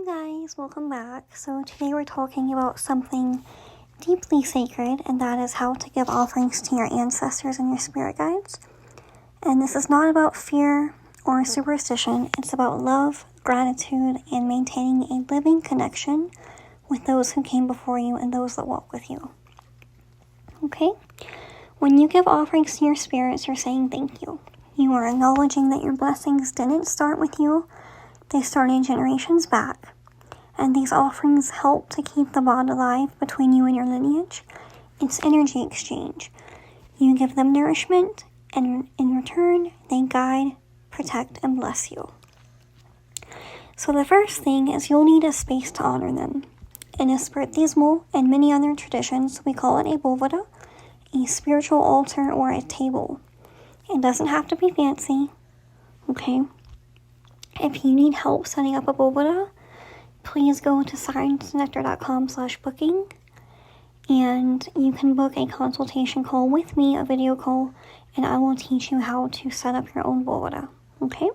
guys, welcome back. So today we're talking about something deeply sacred, and that is how to give offerings to your ancestors and your spirit guides. And this is not about fear or superstition. It's about love, gratitude, and maintaining a living connection with those who came before you and those that walk with you. Okay? When you give offerings to your spirits, you're saying thank you. You are acknowledging that your blessings didn't start with you. They started generations back. And these offerings help to keep the bond alive between you and your lineage. It's energy exchange. You give them nourishment, and in return, they guide, protect, and bless you. So the first thing is you'll need a space to honor them. In Espiritismo and many other traditions, we call it a bóveda, a spiritual altar, or a table. It doesn't have to be fancy, okay? If you need help setting up a bóveda, please go to sirensnectar.com/booking, and you can book a consultation call with me, a video call, and I will teach you how to set up your own bóveda, okay?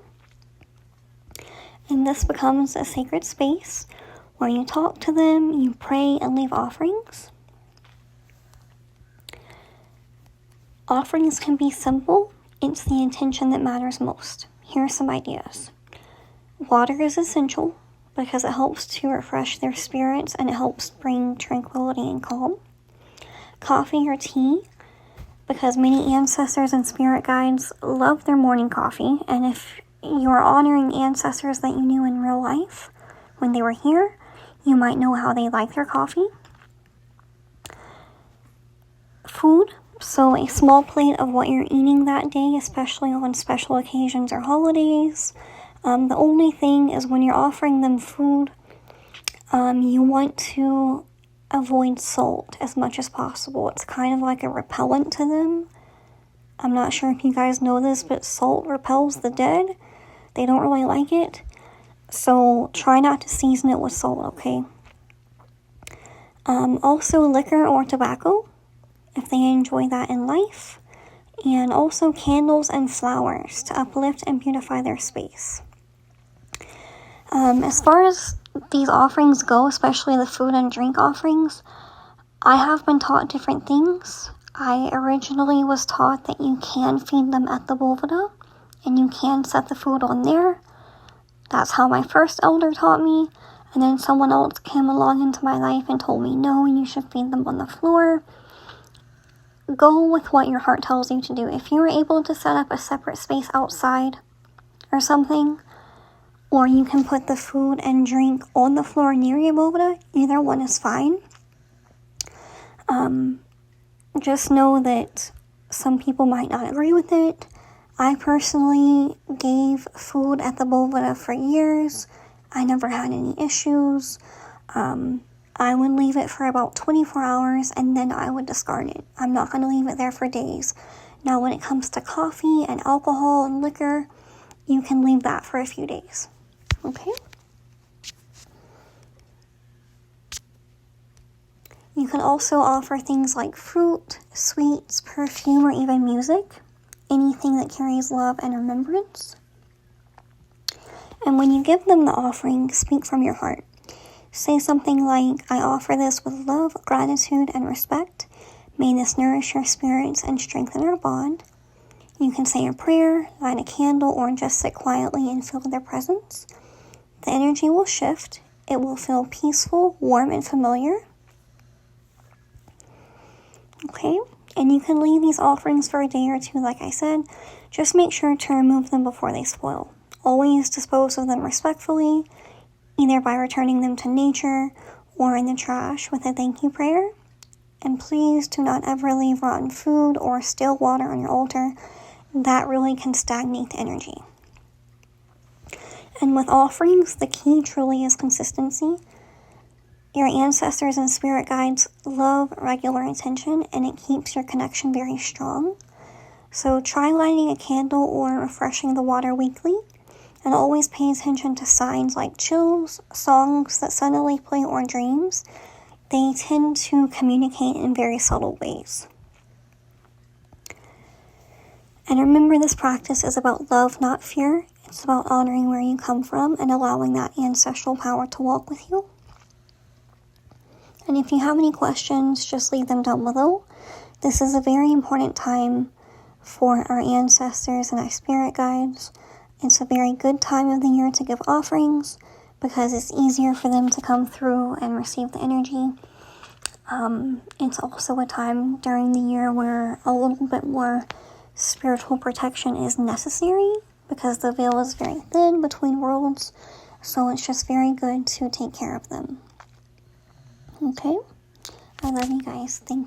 And this becomes a sacred space where you talk to them, you pray, and leave offerings. Offerings can be simple. It's the intention that matters most. Here are some ideas. Water is essential because it helps to refresh their spirits and it helps bring tranquility and calm. Coffee or tea, because many ancestors and spirit guides love their morning coffee, and if you're honoring ancestors that you knew in real life when they were here, you might know how they like their coffee. Food, so a small plate of what you're eating that day, especially on special occasions or holidays. The only thing is when you're offering them food, you want to avoid salt as much as possible. It's kind of like a repellent to them. I'm not sure if you guys know this, but salt repels the dead. They don't really like it. So try not to season it with salt, okay? Also liquor or tobacco, if they enjoy that in life. And also candles and flowers to uplift and beautify their space. As far as these offerings go, especially the food and drink offerings, I have been taught different things. I originally was taught that you can feed them at the bóveda, and you can set the food on there. That's how my first elder taught me, and then someone else came along into my life and told me, no, you should feed them on the floor. Go with what your heart tells you to do. If you were able to set up a separate space outside or something, or you can put the food and drink on the floor near your bóveda, either one is fine. Just know that some people might not agree with it. I personally gave food at the bóveda for years. I never had any issues. I would leave it for about 24 hours and then I would discard it. I'm not going to leave it there for days. Now, when it comes to coffee and alcohol and liquor, you can leave that for a few days. Okay? You can also offer things like fruit, sweets, perfume, or even music. Anything that carries love and remembrance. And when you give them the offering, speak from your heart. Say something like, I offer this with love, gratitude, and respect. May this nourish your spirits and strengthen our bond. You can say a prayer, light a candle, or just sit quietly and feel their presence. The energy will shift. It will feel peaceful, warm, and familiar. Okay? And you can leave these offerings for a day or two, like I said. Just make sure to remove them before they spoil. Always dispose of them respectfully, either by returning them to nature or in the trash with a thank you prayer. And please do not ever leave rotten food or still water on your altar. That really can stagnate the energy. And with offerings, the key truly is consistency. Your ancestors and spirit guides love regular attention, and it keeps your connection very strong. So try lighting a candle or refreshing the water weekly, and always pay attention to signs like chills, songs that suddenly play, or dreams. They tend to communicate in very subtle ways. And remember, this practice is about love, not fear. It's about honoring where you come from and allowing that ancestral power to walk with you. And if you have any questions, just leave them down below. This is a very important time for our ancestors and our spirit guides. It's a very good time of the year to give offerings because it's easier for them to come through and receive the energy. It's also a time during the year where a little bit more spiritual protection is necessary because the veil is very thin between worlds, so it's just very good to take care of them. Okay? I love you guys. Thank you.